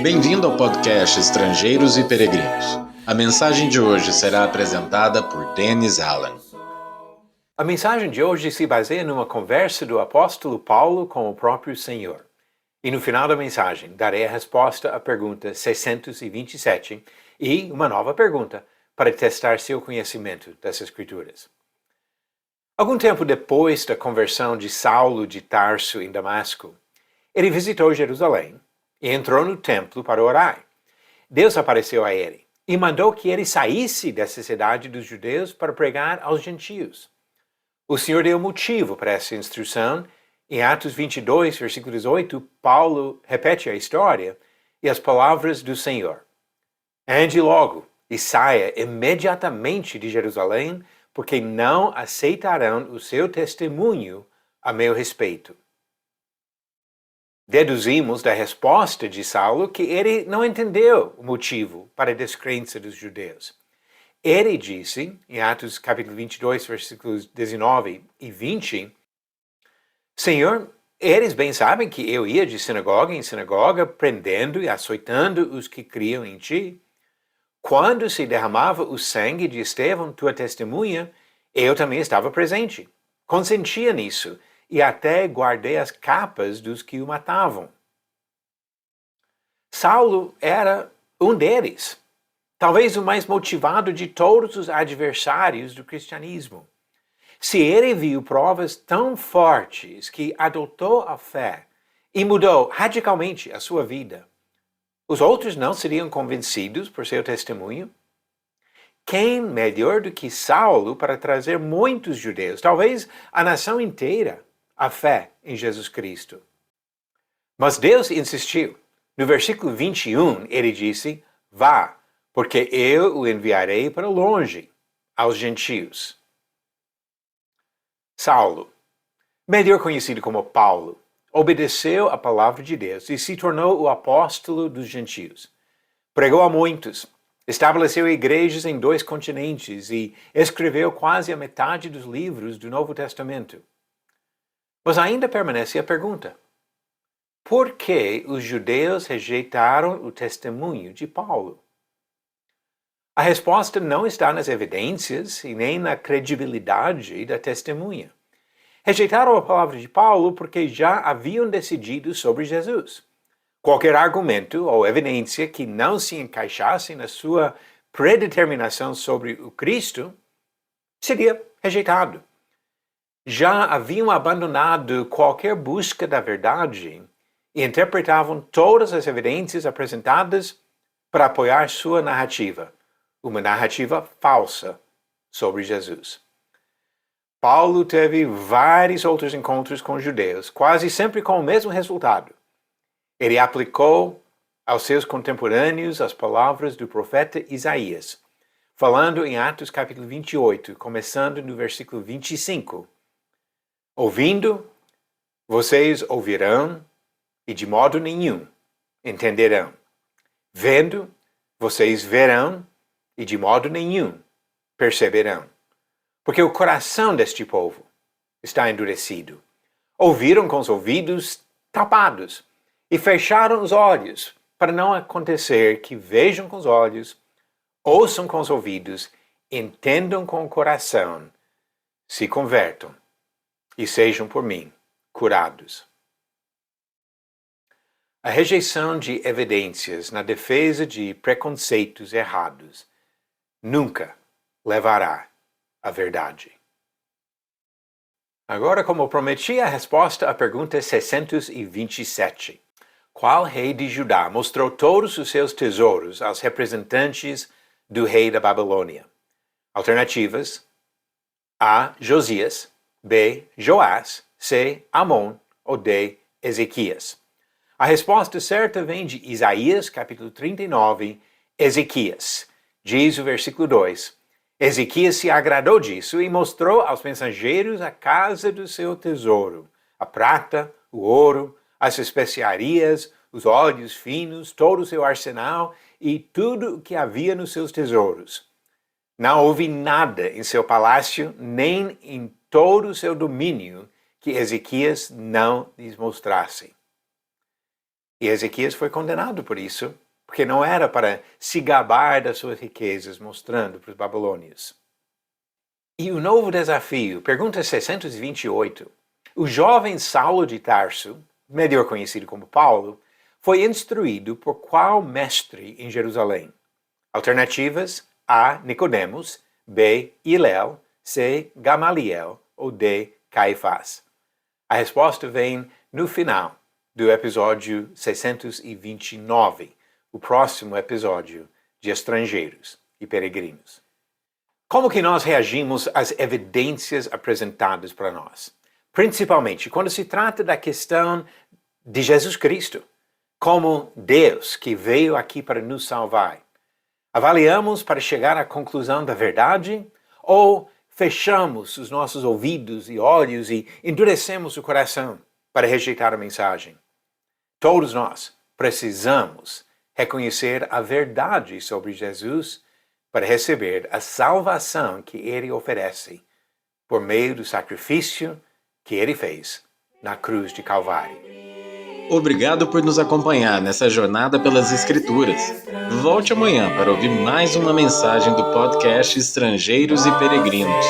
Bem-vindo ao podcast Estrangeiros e Peregrinos. A mensagem de hoje será apresentada por Dennis Allen. A mensagem de hoje se baseia numa conversa do apóstolo Paulo com o próprio Senhor. E no final da mensagem, darei a resposta à pergunta 627 e uma nova pergunta para testar seu conhecimento das Escrituras. Algum tempo depois da conversão de Saulo de Tarso em Damasco, ele visitou Jerusalém e entrou no templo para orar. Deus apareceu a ele e mandou que ele saísse dessa cidade dos judeus para pregar aos gentios. O Senhor deu motivo para essa instrução. Em Atos 22, versículo 18, Paulo repete a história e as palavras do Senhor. Ande logo e saia imediatamente de Jerusalém, porque não aceitarão o seu testemunho a meu respeito. Deduzimos da resposta de Saulo que ele não entendeu o motivo para a descrença dos judeus. Ele disse, em Atos capítulo 22, versículos 19 e 20, Senhor, eles bem sabem que eu ia de sinagoga em sinagoga, prendendo e açoitando os que criam em ti. Quando se derramava o sangue de Estevão, tua testemunha, eu também estava presente. Consentia nisso e até guardei as capas dos que o matavam. Saulo era um deles, talvez o mais motivado de todos os adversários do cristianismo. Se ele viu provas tão fortes que adotou a fé e mudou radicalmente a sua vida, os outros não seriam convencidos por seu testemunho? Quem melhor do que Saulo para trazer muitos judeus, talvez a nação inteira, à fé em Jesus Cristo? Mas Deus insistiu. No versículo 21, ele disse, vá, porque eu o enviarei para longe, aos gentios. Saulo, melhor conhecido como Paulo, obedeceu a palavra de Deus e se tornou o apóstolo dos gentios. Pregou a muitos, estabeleceu igrejas em 2 continentes e escreveu quase a metade dos livros do Novo Testamento. Mas ainda permanece a pergunta: por que os judeus rejeitaram o testemunho de Paulo? A resposta não está nas evidências e nem na credibilidade da testemunha. Rejeitaram a palavra de Paulo porque já haviam decidido sobre Jesus. Qualquer argumento ou evidência que não se encaixasse na sua predeterminação sobre o Cristo seria rejeitado. Já haviam abandonado qualquer busca da verdade e interpretavam todas as evidências apresentadas para apoiar sua narrativa, uma narrativa falsa sobre Jesus. Paulo teve vários outros encontros com judeus, quase sempre com o mesmo resultado. Ele aplicou aos seus contemporâneos as palavras do profeta Isaías, falando em Atos capítulo 28, começando no versículo 25. Ouvindo, vocês ouvirão e de modo nenhum entenderão. Vendo, vocês verão e de modo nenhum perceberão. Porque o coração deste povo está endurecido. Ouviram com os ouvidos tapados e fecharam os olhos, para não acontecer que vejam com os olhos, ouçam com os ouvidos, entendam com o coração, se convertam e sejam por mim curados. A rejeição de evidências na defesa de preconceitos errados nunca levará à verdade. Agora, como prometi, a resposta à pergunta 627. Qual rei de Judá mostrou todos os seus tesouros aos representantes do rei da Babilônia? Alternativas: A. Josias, B. Joás, C. Amon ou D. Ezequias. A resposta certa vem de Isaías, capítulo 39, Ezequias. Diz o versículo 2, Ezequias se agradou disso e mostrou aos mensageiros a casa do seu tesouro, a prata, o ouro, as especiarias, os óleos finos, todo o seu arsenal e tudo o que havia nos seus tesouros. Não houve nada em seu palácio, nem em todo o seu domínio, que Ezequias não lhes mostrasse. E Ezequias foi condenado por isso, porque não era para se gabar das suas riquezas, mostrando para os babilônios. E o novo desafio, pergunta 628. O jovem Saulo de Tarso, melhor conhecido como Paulo, foi instruído por qual mestre em Jerusalém? Alternativas: A. Nicodemos, B. Hillel, C. Gamaliel ou D. Caifás. A resposta vem no final do episódio 629, o próximo episódio de Estrangeiros e Peregrinos. Como que nós reagimos às evidências apresentadas para nós? Principalmente quando se trata da questão de Jesus Cristo, como Deus que veio aqui para nos salvar. Avaliamos para chegar à conclusão da verdade ou fechamos os nossos ouvidos e olhos e endurecemos o coração para rejeitar a mensagem? Todos nós precisamos reconhecer a verdade sobre Jesus para receber a salvação que Ele oferece por meio do sacrifício que Ele fez na cruz de Calvário. Obrigado por nos acompanhar nessa jornada pelas Escrituras. Volte amanhã para ouvir mais uma mensagem do podcast Estrangeiros e Peregrinos.